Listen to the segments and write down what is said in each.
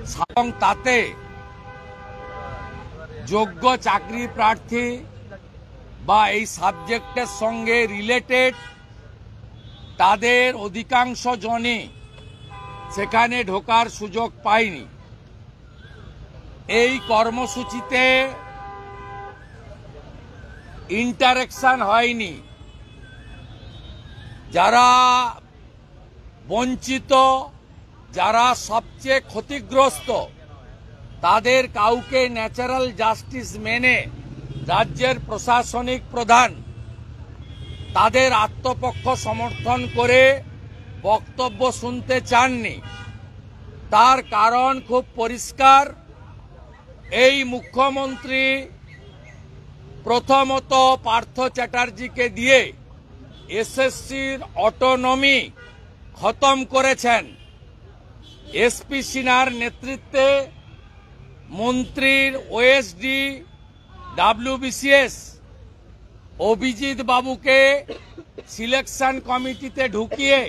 এবং তাতে যোগ্য চাকরি প্রার্থী বা এই সাবজেক্টের সঙ্গে রিলেটেড তাদের অধিকাংশ জনই সেখানে ঢোকার সুযোগ পায়নি। এই কর্মসূচিতে ইন্টারেকশন হয়নি। যারা বঞ্চিত, যারা সবচেয়ে ক্ষতিগ্রস্ত, তাদের কাউকে ন্যাচারাল জাস্টিস মেনে রাজ্যের প্রশাসনিক প্রধান তাদের আত্মপক্ষ সমর্থন করে বক্তব্য শুনতে চাননি। তার কারণ খুব পরিষ্কার। এই মুখ্যমন্ত্রী প্রথমত পার্থ চ্যাটার্জিকে দিয়ে এসএসসির অটোনমি খতম করেছেন। এসপি সিনহার নেতৃত্বে মন্ত্রীর ওএসডি ডাব্লিউবিসিএস অভিজিৎ বাবুকে সিলেকশন কমিটিতে ঢুকিয়ে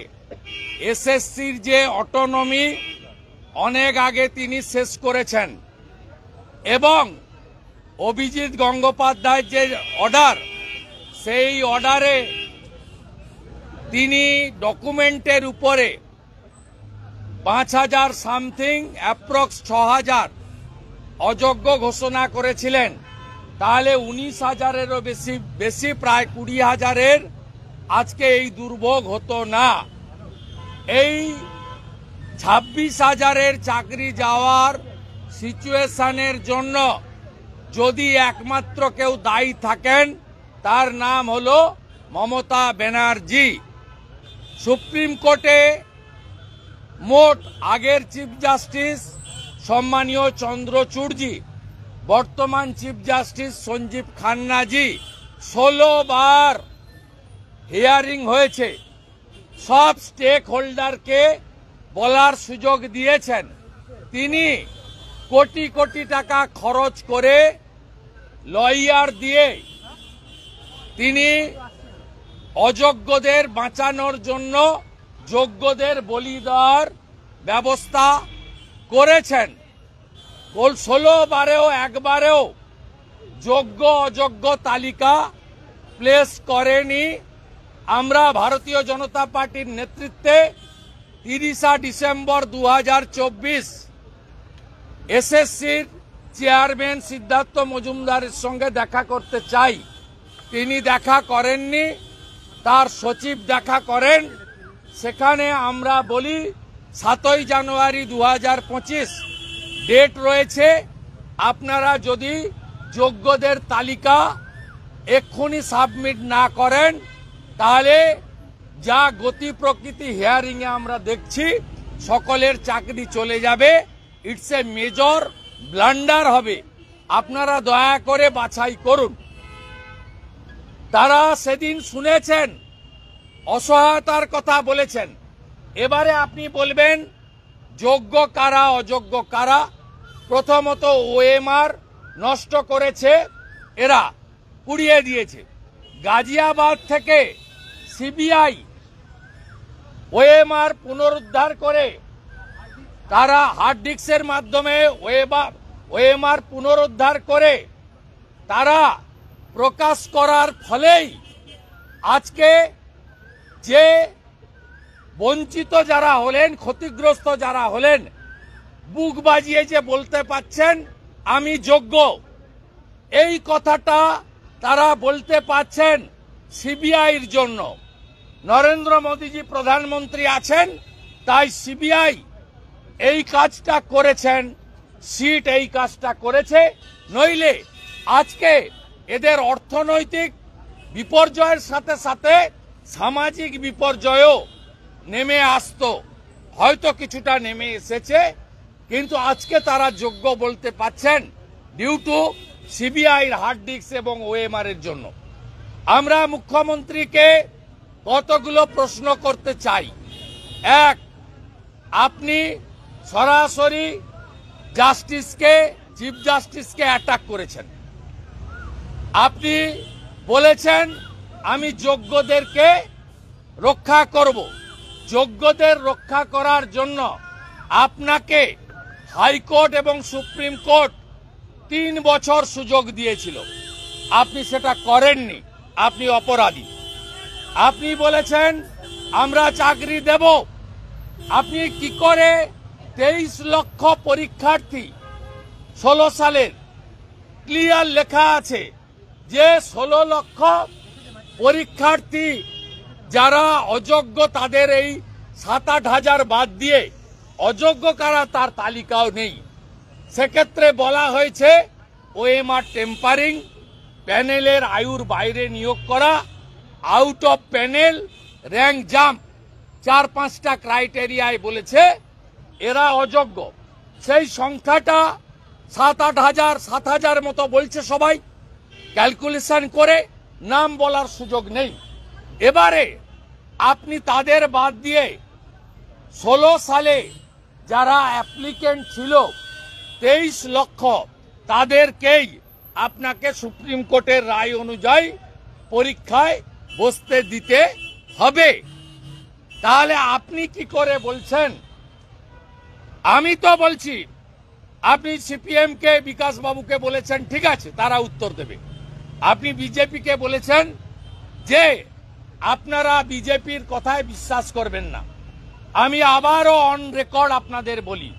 এসএসসির যে অটোনমি অনেক আগে তিনি শেষ করেছেন এবং অভিজিৎ গঙ্গোপাধ্যায়ের যে অর্ডার, সেই অর্ডারে তিনি ডকুমেন্টের উপরে 5,000 সামথিং অ্যাপ্রক্স 6,000 অযোগ্য ঘোষণা করেছিলেন। তাহলে 19,000-এরও বেশি প্রায় 20,000-এর আজকে এই দুর্ভোগ হতো না। এই 26,000-এর চাকরি যাওয়ার সিচুয়েশনের জন্য যদি একমাত্র কেউ দায়ী থাকেন, তার নাম হলো মমতা ব্যানার্জি। সুপ্রিম কোর্টে মোট আগের চিফ জাস্টিস সম্মানীয় চন্দ্রচূড়জি, বর্তমান চিফ জাস্টিস সঞ্জীব খান্নাজি 16 বার হিয়ারিং হয়েছে। সব স্টেক হোল্ডারকে বলার সুযোগ দিয়েছেন। তিনি কোটি কোটি টাকা খরচ করে লয়ার দিয়ে তিনি অযোগ্যদের বাঁচানোর জন্য যোগ্যদের বলি দেওয়ার ব্যবস্থা করেছেন। 16 বারেও একবারেও যোগ্য অযোগ্য তালিকা প্লেস করেনি। আমরা ভারতীয় জনতা পার্টির নেতৃত্বে 30 ডিসেম্বর 2024 এসএসসির চেয়ারম্যান সিদ্ধার্থ মজুমদারের সঙ্গে দেখা করতে চাই। তিনি দেখা করেননি, তার সচিব দেখা করেন। সেখানে আমরা বলি 7 জানুয়ারি 2025 ডেট রয়েছে। আপনারা যদি যোগ্যদের তালিকা এক্ষুনি সাবমিট না করেন, তাহলে যা গতি প্রকৃতি হিয়ারিংয়ে আমরা দেখছি, সকলের চাকরি চলে যাবে। ইটস এ মেজর ব্লান্ডার হবে। আপনারা দয়া করে বাছাই করুন। তারা সেদিন শুনেছেন, অসহায়তার কথা বলেছেন। এবারে আপনি বলবেন যোগ্য কারা অযোগ্য কারা। প্রথমত ওএমআর নষ্ট করেছে, এরা পুড়িয়ে দিয়েছে। গাজিয়াবাদ থেকে সিবিআই ওএমআর পুনরুদ্ধার করে তারা হার্ড ডিস্কের মাধ্যমে ওএমআর পুনরুদ্ধার করে তারা প্রকাশ করার ফলেই আজকে যে বঞ্চিত যারা হলেন, ক্ষতিগ্রস্ত যারা হলেন, বুক বাজিয়ে যে বলতে পাচ্ছেন আমি যোগ্য, এই কথাটা তারা বলতে পাচ্ছেন সিবিআইর জন্য। নরেন্দ্র মোদীজি প্রধানমন্ত্রী আছেন, তাই সিবিআই এই কাজটা করেছেন, সিট এই কাজটা করেছে। নইলে আজকে এদের অর্থনৈতিক বিপর্যয়ের সাথে সাথে সামাজিক বিপর্যয়ও নেমে আসতো। হয়তো কিছুটা নেমে এসেছে, কিন্তু আজকে তারা যোগ্য বলতে পাচ্ছেন ডিউ টু সিবিআইর হার্ড ডিস্ক এবং ওএমআর এর জন্য। আমরা মুখ্যমন্ত্রীকে কতগুলো প্রশ্ন করতে চাই। এক, আপনি সরাসরি জাস্টিসকে, চিফ জাস্টিসকে অ্যাটাক করেছেন। আপনি বলেছেন আমি যোগ্যদেরকে রক্ষা করব। যোগ্যদের রক্ষা করার জন্য আপনাকে হাইকোর্ট এবং সুপ্রিম কোর্ট 3 বছর সুযোগ দিয়েছিল, আপনি সেটা করেননি, আপনি অপরাধী। আপনি বলেছেন আমরা চাকরি দেব। আপনি কি করে 23 লক্ষ পরীক্ষার্থী 16 সালের ক্লিয়ার লেখা আছে যে 16 লক্ষ পরীক্ষার্থী যারা অযোগ্য তাদের এই 7-8 হাজার বাদ দিয়ে অযোগ্য কারা তার তালিকাও নেই। সেক্ষেত্রে বলা হয়েছে ওএমআর টেম্পারিং, প্যানেলের আয়ুর বাইরে নিয়োগ করা, out of panel, rank jump, 4-5টা ক্রাইটেরিয়ায় বলেছে এরা অযোগ্য। সেই সংখ্যাটা 7-8 হাজার 7 হাজার মতো বলছে সবাই, ক্যালকুলেশন করে নাম বলার সুযোগ নেই। এবারে আপনি তাদের বাদ দিয়ে 16 সালে যারা অ্যাপ্লিকেন্ট ছিল 23 লক্ষ তাদেরকেই আপনাকে সুপ্রিম কোর্টের রায় অনুযায়ী পরীক্ষায় বসতে দিতে হবে। তাহলে আপনি কি করে বলছেন? আমি তো বলছি আপনি সিপিএম কে বিকাশ বাবুকে বলেছেন ঠিক আছে তারা উত্তর দেবে, আপনি বিজেপিকে বলেছেন যে আপনারা বিজেপির কথায় বিশ্বাস করবেন না। আমি আবারও অন রেকর্ড আপনাদের বলি,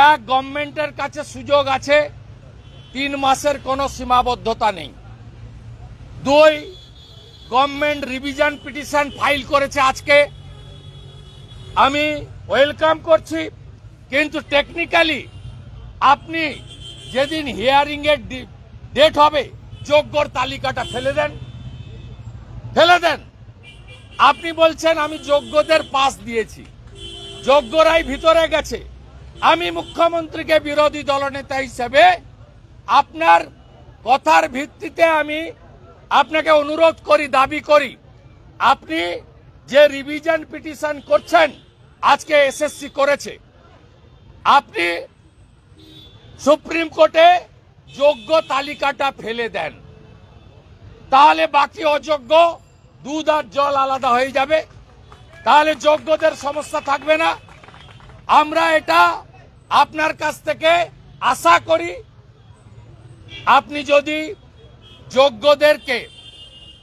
এক, গভর্নমেন্টের কাছে সুযোগ আছে, 3 মাসের কোনো সীমাবদ্ধতা নেই। 2, গভর্নমেন্ট রিভিশন পিটিশন ফাইল করেছে আজকে, আমি ওয়েলকাম করছি, কিন্তু টেকনিক্যালি আপনি যেদিন হিয়ারিং এর ডেট হবে যোগ্যর তালিকাটা ফেলে দেন। আপনি বলছেন আমি যোগ্যদের পাস দিয়েছি, যোগ্যরাই ভিতরে গেছে। আমি মুখ্যমন্ত্রীকে বিরোধী দলনেতা হিসেবে আপনার কথার ভিত্তিতে আমি আপনাকে অনুরোধ করি, দাবি করি, আপনি যে রিভিশন পিটিশন করছেন, আজকে এসএসসি করেছে, আপনি সুপ্রিম কোর্টে যোগ্য তালিকাটা ফেলে দেন, তাহলে বাকি অযোগ্য দুধ আর জল আলাদা হয়ে যাবে, তাহলে যোগ্যদের সমস্যা থাকবে না। আমরা এটা আপনার কাছ থেকে আশা করি। আপনি যদি যোগ্যদেরকে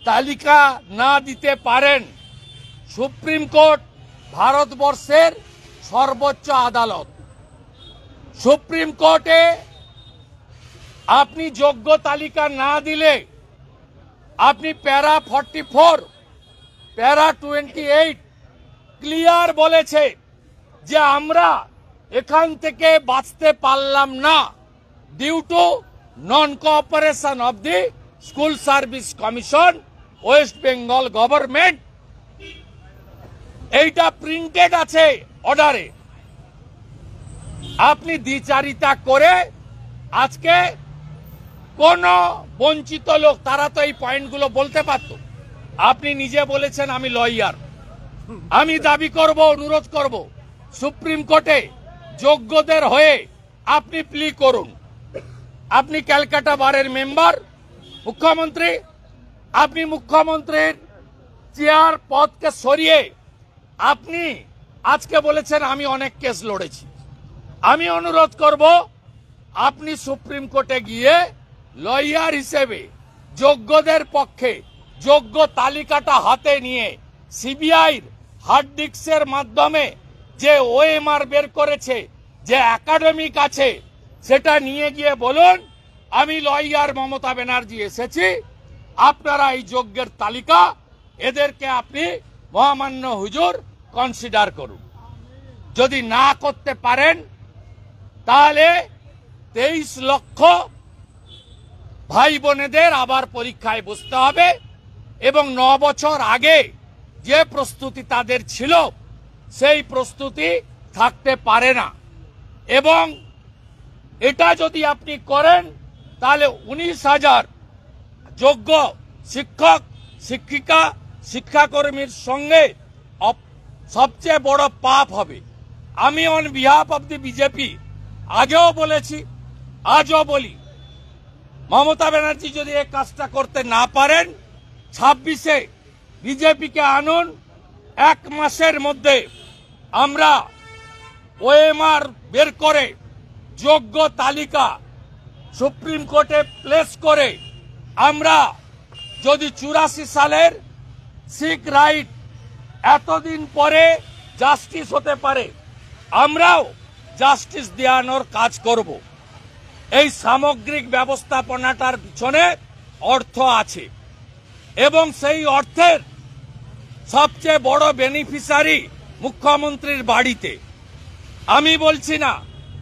তালিকা না দিতে পারেন, সুপ্রিম কোর্ট ভারতবর্ষের সর্বোচ্চ আদালত, সুপ্রিম কোর্টে আপনি যোগ্য তালিকা না দিলে আপনি প্যারা 44, প্যারা 28 ক্লিয়ার বলেছে যে আমরা এখান থেকে বাঁচতে পারলাম না due to non cooperation of the school service commission, West Bengal government. এইটা প্রিন্টেড আছে অর্ডারে। আপনি দ্বিচারিতা করে আজকে কোন বঞ্চিত লোক, তারা তো এই পয়েন্টগুলো বলতে পারত। আপনি নিজে বলেছেন আমি লয়ার, আমি দাবি করব, অনুরোধ করব সুপ্রিম কোর্টে যোগ্যদের হয়ে আপনি প্লি করুন। আপনি ক্যালকাটা বারের মেম্বার, মুখ্যমন্ত্রী, আপনি মুখ্যমন্ত্রীর চেয়ার পদকে সরিয়ে আপনি আজকে বলেছেন আমি অনেক কেস লড়েছি। আমি অনুরোধ করব আপনি সুপ্রিম কোর্টে গিয়ে লয়ার হিসেবে যোগ্যদের পক্ষে যোগ্য তালিকাটা হাতে নিয়ে সিবিআইর হার্ড ডিস্কের মাধ্যমে যে ওএমআর বের করেছে, যে একাডেমিক আছে, সেটা নিয়ে গিয়ে বলুন আমি লয়ার মমতা ব্যানার্জি এসেছি, আপনারা এই যোগ্যের তালিকা এদেরকে আপনি মহামান্য হুজুর কনসিডার করুন। যদি না করতে পারেন তাহলে 23 লক্ষ ভাই বোনেদের আবার পরীক্ষায় বসতে হবে এবং 9 বছর আগে যে প্রস্তুতি তাদের ছিল সেই প্রস্তুতি থাকতে পারে না। এবং এটা যদি আপনি করেন তাহলে 19,000 যোগ্য শিক্ষক, শিক্ষিকা, শিক্ষাকর্মীর সঙ্গে সবচেয়ে বড় পাপ হবে। আমি on behalf of the BJP আগেও বলেছি, আজও বলি, মমতা ব্যানার্জি যদি এই কাজটা করতে না পারেন 26-এ বিজেপিকে আনুন, 1 মাসের মধ্যে আমরা ওএমআর বের করে যোগ্য তালিকা সুপ্রিম কোর্টে প্লেস করে আমরা যদি 84 সালের সিক রাইট এতদিন পরে জাস্টিস হতে পারে, আমরাও জাস্টিস দেওয়ানোর কাজ করব। এই সামগ্রিক ব্যবস্থাপনাটার পিছনে অর্থ আছে এবং সেই অর্থের সবচেয়ে বড় বেনিফিশিয়ারি মুখ্যমন্ত্রীর বাড়িতে। আমি বলছি না,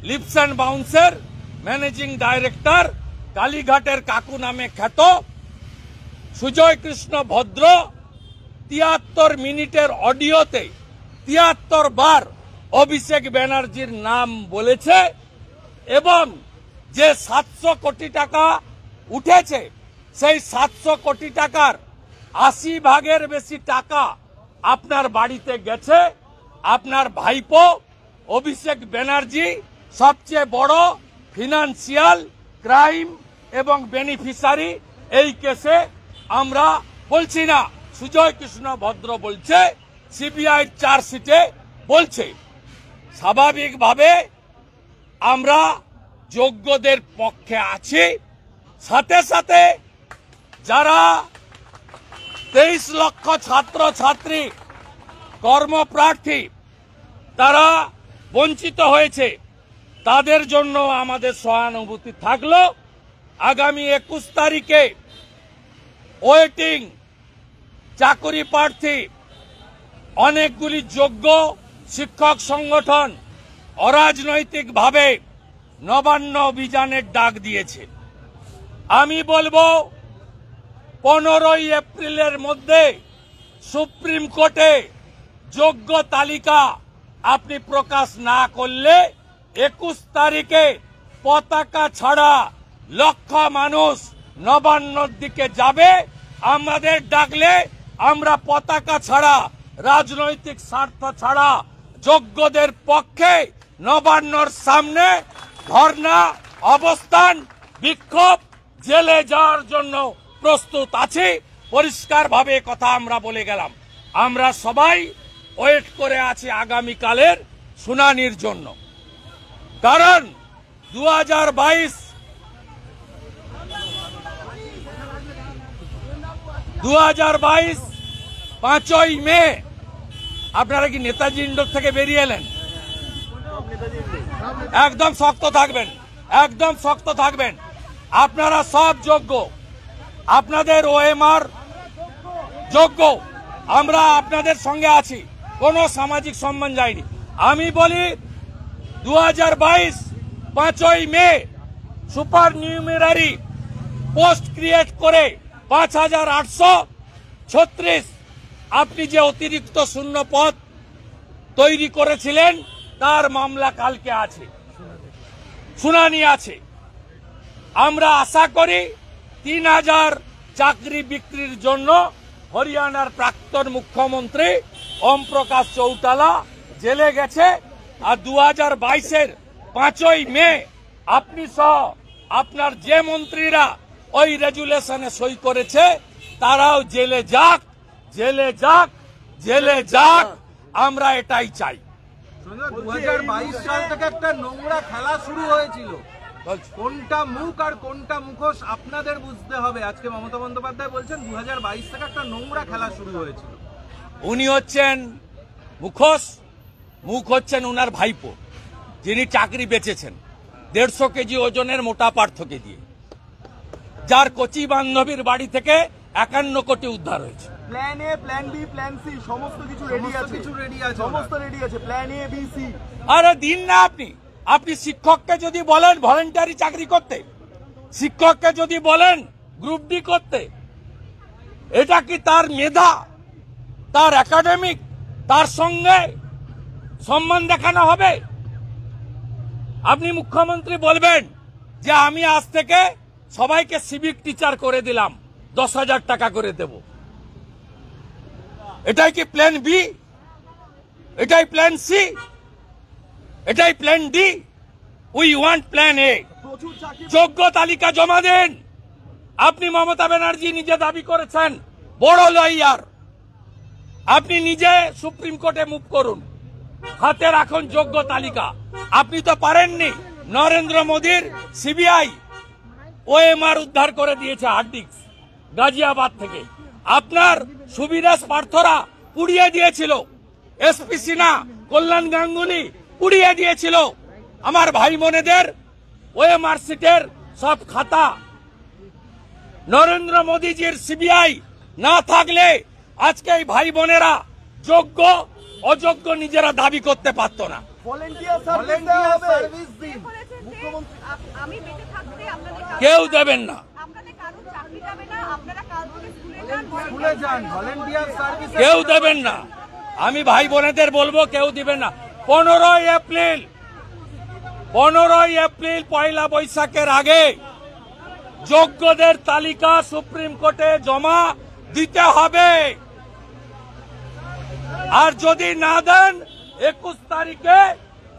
লিপস অ্যান্ড বাউন্সের ম্যানেজিং ডাইরেক্টর কালীঘাটের কাকু নামে খ্যাত সুজয় কৃষ্ণ ভদ্র 73 মিনিটের অডিওতে 73 বার অভিষেক ব্যানার্জির নাম বলেছে এবং যে 700 কোটি টাকা উঠেছে সেই 700 কোটি টাকার 80 ভাগের বেশি টাকা আপনার বাড়িতে গেছে। আপনার ভাইপো অভিষেক ব্যানার্জি সবচেয়ে বড় ফিনান্সিয়াল ক্রাইম এবং বেনিফিশিয়ারি। এই কেসে আমরা বলছি না, সুজয় কৃষ্ণ ভদ্র বলছে, সিবিআই চার্জশিটে বলছে। স্বাভাবিকভাবে আমরা যোগ্যদের পক্ষে আছি, সাথে সাথে যারা 23 লক্ষ ছাত্র ছাত্রী কর্মপ্রার্থী তারা বঞ্চিত হয়েছে, তাদের জন্য আমাদের সহানুভূতি থাকলো। আগামী 21 তারিখে ওয়েটিং চাকরি প্রার্থী অনেকগুলি যোগ্য শিক্ষক সংগঠন অরাজনৈতিকভাবে নবান্ন অভিযানের ডাক দিয়েছে। আমি বলবো 15 এপ্রিলের মধ্যে সুপ্রিম কোর্টে যোগ্য তালিকা আপনি প্রকাশ না করলে 21 তারিখে পতাকা ছাড়া লক্ষ মানুষ নবান্নর দিকে যাবে। আমাদের ডাকলে আমরা পতাকা ছাড়া, রাজনৈতিক স্বার্থ ছাড়া যোগ্যদের পক্ষে নবান্নর সামনে ধর্ণা, অবস্থান, বিক্ষোভ, জেলে যাওয়ার জন্য প্রস্তুত আছি। পরিষ্কারভাবে কথা আমরা বলে গেলাম। আমরা সবাই ওয়েট করে আছি আগামীকালের শুনানির জন্য, কারণ 2022 5ই মে আপনারা কি নেতাজি ইন্ডোর থেকে বেরিয়ে এলেন? একদম শক্ত থাকবেন, একদম শক্ত থাকবেন। আপনারা সব যোগ্য, আপনাদের ওএমআর যোগ্য, আমরা আপনাদের সঙ্গে আছি, কোনো সামাজিক সম্মান যায়নি। আমি বলি 2022 5ই মে সুপার নিউমেরারি পোস্ট ক্রিয়েট করে 5836 আপনি যে অতিরিক্ত শূন্য পদ তৈরি করেছিলেন তার মামলা কালকে আছে, শুনানি আছে। আমরা আশা করি 3000 চাকরি বিক্রির জন্য হরিয়ানার প্রাক্তন মুখ্যমন্ত্রী ওম প্রকাশ চৌটালা জেলে গেছে। আর 2022-এর 5ই মে আপনি সহ আপনার যে মন্ত্রীরা ওই রেজুলেশনে সই করেছে তারাও জেলে যাক, জেলে যাক, জেলে যাক। আমরা এটাই চাই। 2022 সাল থেকে একটা নোংরা খেলা শুরু হয়েছিল, কোনটা মুখ আর কোনটা মুখোশ আপনাদের বুঝতে হবে। আজকে মমতা বন্দ্যোপাধ্যায় বলছেন 2022 থেকে একটা নোংরা খেলা শুরু হয়েছিল। উনি হচ্ছেন মুখোশ, মুখ হচ্ছেন উনার ভাইপো, যিনি চাকরি বেচেছেন 150 কেজি ওজনের মোটা পার্থকে দিয়ে, যার কচি বান্ধবীর বাড়ি থেকে 51 কোটি উদ্ধার হয়েছে। Plan A, plan B, plan C সমস্ত কিছু রেডি আছে, সমস্ত রেডি আছে। Plan A, B, C. আরে দিন না আপনি শিক্ষককে যদি বলেন ভলেন্টারি চাকরি করতে, শিক্ষককে যদি বলেন গ্রুপ ডি করতে, এটা কি তার মেধা, তার একাডেমিক, তার সঙ্গে সম্মান দেখানো হবে? আপনি মুখ্যমন্ত্রী বলবেন যে আমি আজ থেকে সবাইকে সিভিক টিচার করে দিলাম, 10,000 টাকা করে দেব। এটাই কি প্ল্যান বি? এটাই প্ল্যান সি? এটাই plan D? We want plan এ। যোগ্য তালিকা জমা দেন। আপনি মমতা ব্যানার্জি নিজে দাবি করেছেন বড় লয়ার, আপনি নিজে সুপ্রিম কোর্টে মুভ করুন। হাতে রাখুন যোগ্য তালিকা। আপনি তো পারেননি। নরেন্দ্র মোদীর সিবিআই ওএমআর উদ্ধার করে দিয়েছে হার্ড ডিস্ক গাজিয়াবাদ থেকে। আপনার সুবিধা পার্থরা পুড়িয়ে দিয়েছিল, এসপি সিনহা, কল্যাণ গাঙ্গুলি পুড়িয়ে দিয়েছিল আমার ভাই বোনেদের ওএমআর সিটের সব খাতা। নরেন্দ্র মোদীজির সিবিআই না থাকলে আজকে এই ভাই বোনেরা যোগ্য অযোগ্য নিজেরা দাবি করতে পারত না। কেউ দেবেন না, কেউ দেবেন না। আমি ভাই বোনেদের বলবো কেউ দিবেন না। 15 এপ্রিল পয়লা বৈশাখের আগে যোগ্যদের তালিকা সুপ্রিম কোর্টে জমা দিতে হবে। আর যদি না দেন 21 তারিখে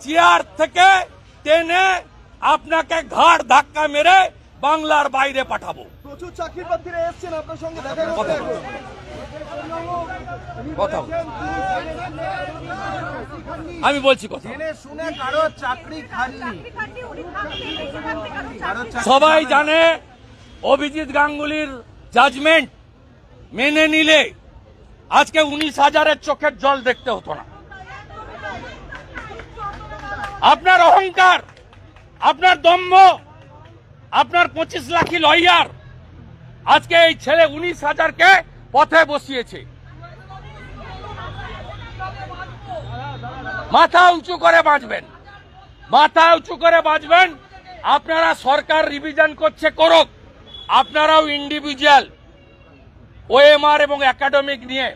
চেয়ার থেকে টেনে আপনাকে ঘাড় ধাক্কা মেরে বাংলার বাইরে পাঠাবো। প্রচুর চাকরি প্রার্থীরা এসেছেন আপনার সঙ্গে দেখা করতে। কথা আমি বলছি কথা শুনে কারো চাকরি খাননি। সবাই জানে অভিজিৎ গাঙ্গুলির জাজমেন্ট মেনে নিলে আজকে 19,000-এর চোখের জল দেখতে হতো না। আপনার অহংকার, আপনার দম্ভ, আপনার 25 লাখি লয়ার আজকে এই ছেলে 19,000-কে পথে বসিয়েছে। মাথা উঁচু করে বাঁচবেন, মাথা উঁচু করে বাঁচবেন। আপনারা সরকার রিভিশন করছে করুক, আপনারাও ইন্ডিভিজুয়াল ওএমআর এবং একাডেমিক নিয়ে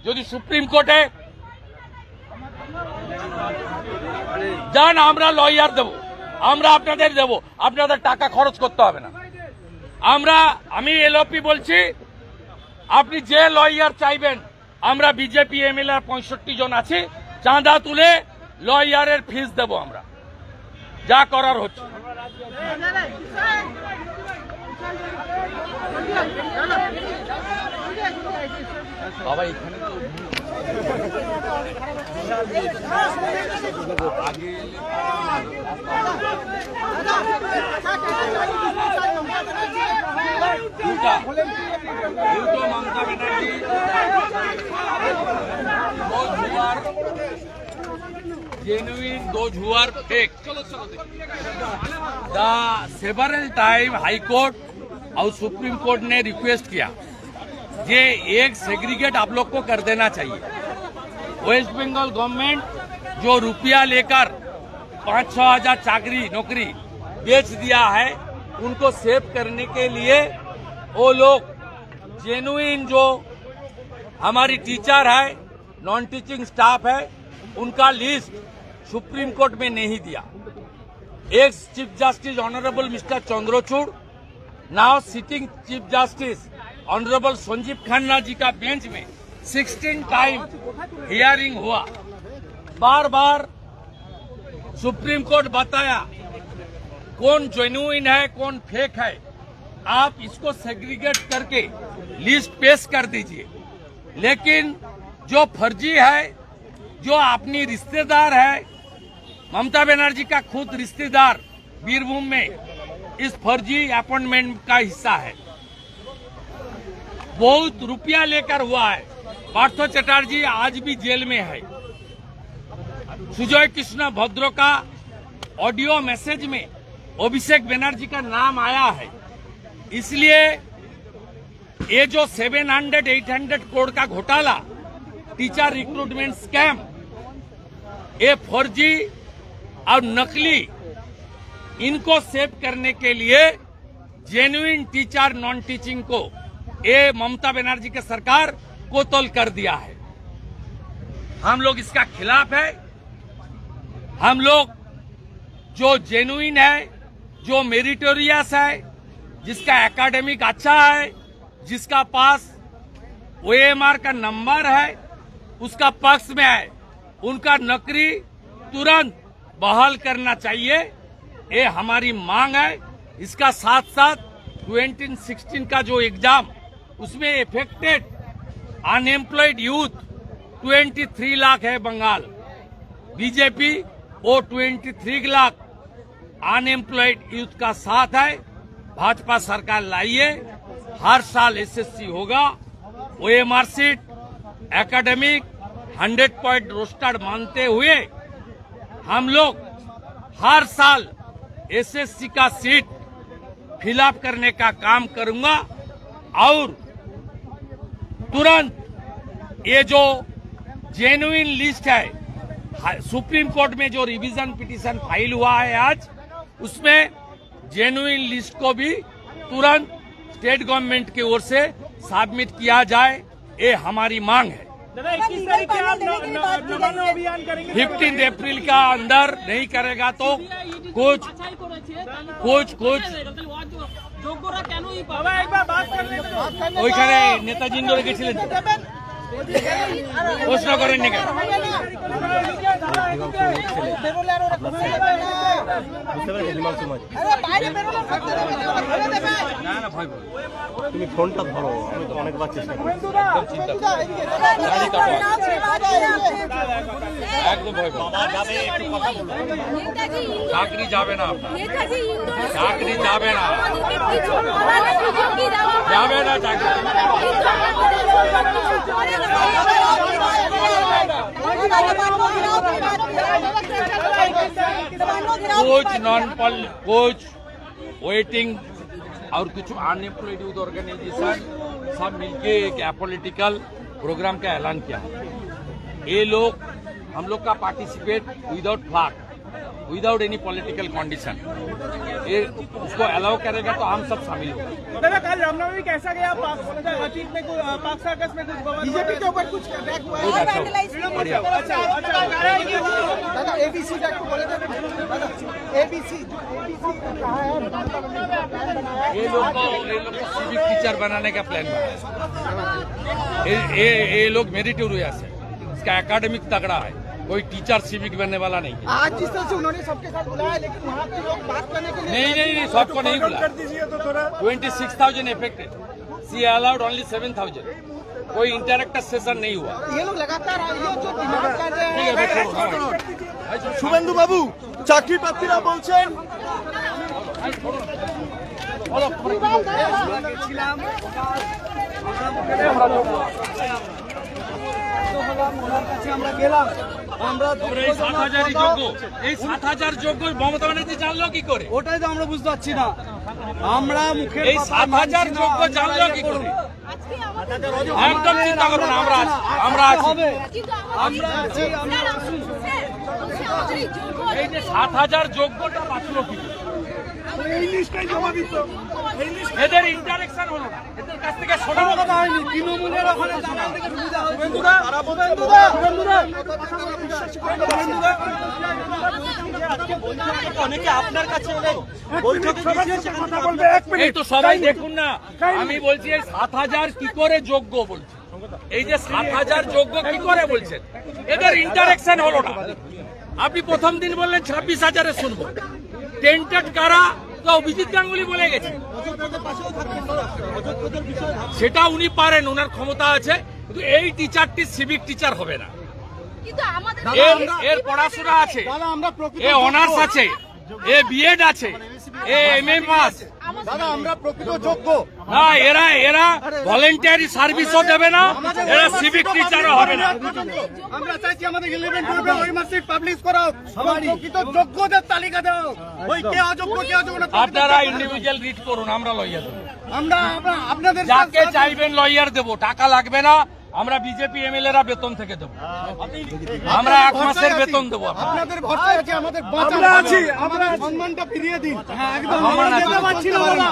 যদি সুপ্রিম কোর্টে যান, আমরা লয়ার দেব, আমরা আপনাদের দেব, আপনাদের টাকা খরচ করতে হবে না। আমি এলওপি বলছি, আপনি যে লয়ার চাইবেন, আমরা বিজেপি এমএলএ 65 জন আছি, চাঁদা তুলে লয়ারের ফিস দেব, আমরা যা করার হচ্ছে। বাবা এখানে দুটো Mamata Banerjee genuine, those who are fake. The several time High Court और सुप्रीम कोर्ट ने रिक्वेस्ट किया ये एक सेग्रीगेट आप लोग को कर देना चाहिए। वेस्ट बंगाल गवर्नमेंट जो रुपया लेकर 5-6 हजार चाकरी नौकरी बेच दिया है, उनको सेव करने के लिए वो लोग जेन्युइन जो हमारी टीचर है, नॉन टीचिंग स्टाफ है, उनका लिस्ट सुप्रीम कोर्ट में नहीं दिया। Ex chief justice honourable mister Chandrachud, now sitting chief justice honourable Sanjiv Khanna ji का बेंच में 16 टाइम हियरिंग हुआ। बार बार सुप्रीम कोर्ट बताया कौन जेन्युइन है कौन फेक है, आप इसको सेग्रीगेट करके लिस्ट पेश कर दीजिए। लेकिन जो फर्जी है, जो अपनी रिश्तेदार है, ममता बनर्जी का खुद रिश्तेदार बीरभूम में इस फर्जी अपॉइंटमेंट का हिस्सा है, बहुत रुपया लेकर हुआ है। पार्थ चटर्जी आज भी जेल में है। सुजय कृष्ण भद्र का ऑडियो मैसेज में अभिषेक बनर्जी का नाम आया है। इसलिए ये जो 700-800 करोड़ का घोटाला, टीचर रिक्रूटमेंट स्कैम, ये फर्जी और नकली, इनको सेव करने के लिए जेन्युइन टीचर नॉन टीचिंग को ये ममता बनर्जी की सरकार कोतल कर दिया है। हम लोग इसका खिलाफ है। हम लोग जो जेन्युइन है, जो मेरिटोरियस है, जिसका एकेडमिक अच्छा है, जिसका पास ओएमआर का नंबर है, उसका पक्ष में है, उनका नौकरी तुरंत बहाल करना चाहिए, ये हमारी मांग है। इसका साथ साथ 2016 का जो एग्जाम, उसमें इफेक्टेड अनएम्प्लॉयड यूथ 23 लाख है बंगाल, बीजेपी वो 23 लाख अनएम्प्लॉयड यूथ का साथ है। भाजपा सरकार लाइए, हर साल एसएससी होगा, OMR sheet academic 100 point roster मानते हुए हम लोग हर साल एसएससी का सीट फिलअप करने का काम करूंगा और तुरंत ये जो जेन्युइन लिस्ट है, सुप्रीम कोर्ट में जो रिवीजन पिटीशन फाइल हुआ है आज, उसमें जेन्युइन लिस्ट को भी तुरंत स्टेट गवर्नमेंट की ओर से सबमिट किया जाए, ये हमारी मांग है। 15 अप्रैल का अंदर नहीं करेगा तो कुछ ওইখানে নেতাজি ইন্দোরে গেছিলেন, প্রশ্ন করেননি কেন? তুমি ফোনটা ধরো, আমি তো অনেকবার চেষ্টা করি। একদম ভয় চাকরি যাবে না, চাকরি যাবে না, যাবে না চাকরি। कुछ नॉन कुछ वेटिंग और कुछ अनएम्प्लॉयड यूथ ऑर्गेनाइजेशन सब मिलके एक पॉलिटिकल प्रोग्राम का ऐलान किया। ये लोग हम लोग का participate without flag, without any political condition, ये उसको अलाउ करेगा तो हम सब शामिल होंगे। दादा कल रामनवमी कैसा गया? पाक सर्कस में कुछ बीजेपी के ऊपर कुछ अटैक हुआ है? दादा एबीसी अटैक को बोले थे, एबीसी ये लोग को सिविक टीचर बनाने का प्लान बना है। ये लोग मेरिटोरियस है, इसका एकेडमिक तगड़ा है, कोई टीचर सिविक बनने वाला नहीं है। आज जिस तरह से उन्होंने सबके साथ बुलाया, लेकिन वहाँ पे लोग बात करने के लिए नहीं सबको नहीं बुलाया। 26,000 इफेक्टेड, सी अलाउड ओनली 7,000, कोई इंटरेक्टिव सेशन नहीं हुआ। ये लोग लगातार ये जो डिमांड कर रहे हैं। শুভেন্দু বাবু, চাকরি প্রার্থীরা বলছেন আমরা গেলাম, আমরা এই 7,000 যোগ্য, এই 7,000 যোগ্য মমতা ব্যানার্জি জানলো কি করে? ওটাই তো আমরা বুঝতে পারছি না। আমরা মুখের এই 7,000 যোগ্য জানলো কি করে? একদম চিন্তা করুন, আমরা আছি, আমরা আছি। এই যে 7,000 যোগ্যটা বাঁচলো কি করে? এদের ইন্টারেকশন হলো না, এদের কাছ থেকে শোনানো কথা হয়নি। তৃণমূলের ওখানে অনেকে আপনার কাছে এলে এই তো সবাই দেখুন না, আমি বলছি এই 7,000 কি করে যোগ্য বলছি, এই যে 7,000 যোগ্য কি করে বলছেন, এদের ইন্টারেকশন হলো না। আপনি প্রথম দিন বললেন 26,000-এ শুনবো, টেন্টেড কারা তো অভিজিৎ গাঙ্গুলি বলে গেছে, সেটা উনি পারেন, ওনার ক্ষমতা আছে, কিন্তু এই টিচারটি সিভিক টিচার হবে না। এর পড়াশোনা আছে, এ অনার্স আছে, এ বিএড আছে, এ এমএ পাস। দাদা আমরা প্রকৃত যোগ্য না, এরা ভলেন্টারি সার্ভিসও দেবে না, এরা সিভিক টিচারও হবে না। আমরা চাইছি আমাদের 11-12 ওই সিট পাবলিশ করাও, প্রকৃত যোগ্যদের তালিকা দাও, ওই কে অযোগ্য কে অযোগ্য। আপনারা ইন্ডিভিজুয়াল রিড করুন, আমরা লয়ার দেবো, আমরা আপনাদের যাকে চাইবেন লয়ার দেবো, টাকা লাগবে না। আমরা বিজেপি এমএলএরা বেতন থেকে দেবো, আমরা 1 মাসের বেতন দেবো। আপনাদের ভরসা আছে, আমাদের বাঁচানো আছি, আমরা সম্মানটা ফিরিয়ে দিন। একদম আমরা দেখতে পাচ্ছি না দাদা,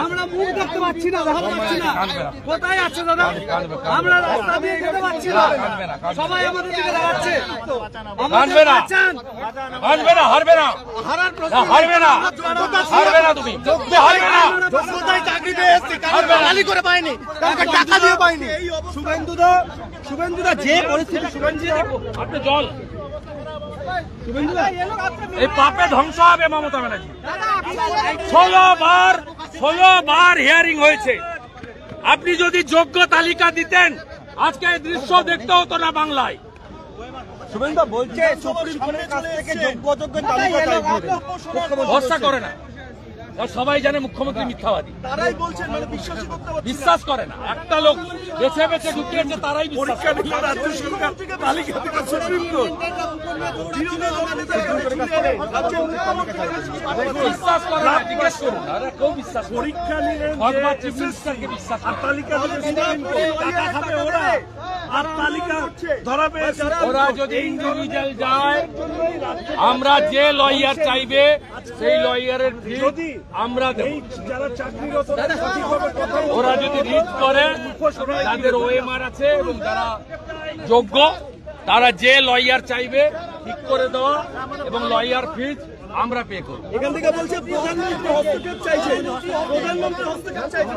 আমরা মুখ দেখতে পাচ্ছি না, দেখা পাচ্ছি না, কোথায় আছে দাদা? আমরা রাস্তা দিয়ে যেতে পাচ্ছি না, সবাই আমাদের দিকে দাঁড়াচ্ছে। কানবে না, কানবে না, হারবে না, হারবে না, হারবে না, তুমি হারবে না। যোগ্যতায় চাকরি পেয়ে এসছি, কালি করে পাইনি, কাউকে টাকা দিয়ে পাইনি। শুভেন্দুদা যে পরিস্থিতি, আপনি জল এই পাপে ধ্বংস হবে মমতা ব্যানার্জি। 16 বার হিয়ারিং হয়েছে। আপনি যদি যোগ্য তালিকা দিতেন, আজকে এই দৃশ্য দেখতে হতো না বাংলায়। শুভেন্দু বলছে সুপ্রিম কোর্টের কাছ থেকে যোগ্য তালিকা চাইবে। ভরসা করে না, সবাই জানে মুখ্যমন্ত্রী মিথ্যাবাদী, তারাই বলছেন, মানে বিশ্বাসই করতে পারছেন বিশ্বাস করে না। একটা লোক বেছে বেছে ঢুকিয়েছে, তারাই বিশ্বাস করে। রাজ্য সরকার তালিকা থেকে সুপ্রিম কোর্ট বিশ্বাস করে না, জিজ্ঞেস করুন। আরে কেউ বিশ্বাস করে না। পরীক্ষা নিলেন ভগবান চিফ মিনিস্টারকে বিশ্বাস করে না। তালিকা টাকা খাবে ওরা, আর তালিকা ধরা পেয়েছে ওরা যদি ইন্ডিভিজুয়াল যায়, আমরা যে লয়ার চাইবে সেই লয়ারের ফি আমরা দেব। যারা চাকরিরত সঠিকভাবে কথা ওরা যদি রিচ করে, তাদের ওএমআর আছে এবং যারা যোগ্য তারা যে লয়ার চাইবে ঠিক করে দেওয়া এবং লয়ার ফিজ আমরা পে করব। এখান থেকে বলছে প্রধানমন্ত্রী হস্তক্ষেপ চাইছে, প্রধানমন্ত্রী হস্তক্ষেপ চাইছে।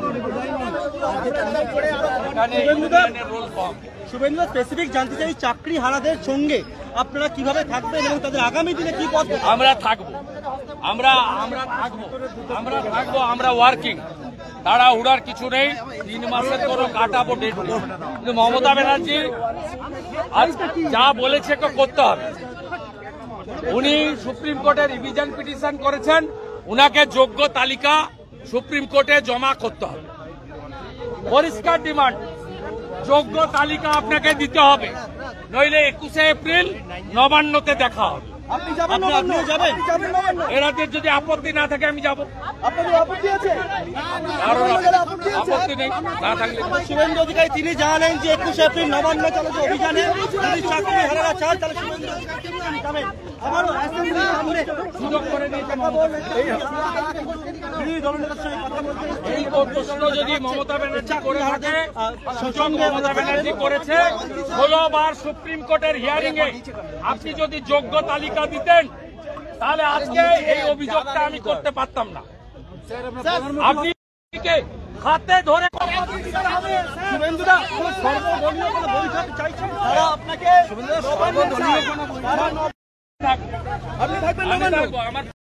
এখানে ইউনিয়নের রোল কম। শুভেন্দু স্পেসিফিক জানতে চাই, চাকরি হারাদের সঙ্গে আপনারা কিভাবে থাকবেন এবং তাদের আগামী দিনে কি পথ? আমরা থাকবো, আমরা ওয়ার্কিং। তারা উড়ার কিছু নেই, 3 মাসের কোনো কাটাবো ডেট নেই। কিন্তু মমতা ব্যানার্জি আজ যা বলেছে করতে হবে। উনি সুপ্রিম কোর্টে রিভিশন পিটিশন করেছেন, উনাকে যোগ্য তালিকা সুপ্রিম কোর্টে জমা করতে হবে। পরিষ্কার ডিমান্ড, যোগ্য তালিকা আপনাকে দিতে হবে, নইলে 21শে এপ্রিল নবান্নতে দেখা হবে। আপনি যাবেন নবান্ন? আপনি যাবেন নবান্ন? এরাদের যদি আপত্তি না থাকে আমি যাব। আপনাদের আপত্তি আছে? কারণ আপত্তি আছে? আপত্তি নেই, না থাকলে শুভেন্দু অধিকারী তিনি জানালেন যে 21শে এপ্রিল নবান্ন চলছে অভিযানে যদি চাকরি হারারা চান তাহলে শুভেন্দু অধিকারী তিনি যাবেন। আবারও অ্যাসেম্বলি সামনে সুযোগ করে দিয়েছে বিরোধী দলনেতার সঙ্গে কথা বলতে এই প্রশ্ন যদি মমতা ব্যানার্জি করে থাকে, সুযোগ মমতা ব্যানার্জি করেছে। 16 বার সুপ্রিম কোর্টের হিয়ারিং এ আপনি যদি যোগ্য তালিকা দিতেন, তাহলে আজকে এই অভিযোগটা আমি করতে পারতাম না। আপনি হাতে ধরে শুভেন্দুদা সর্বদলীয় কোনো বৈঠক চাইছেন, তারা আপনাকে আপনি থাকবেন আমি নবান্ন? থাকবো, আমার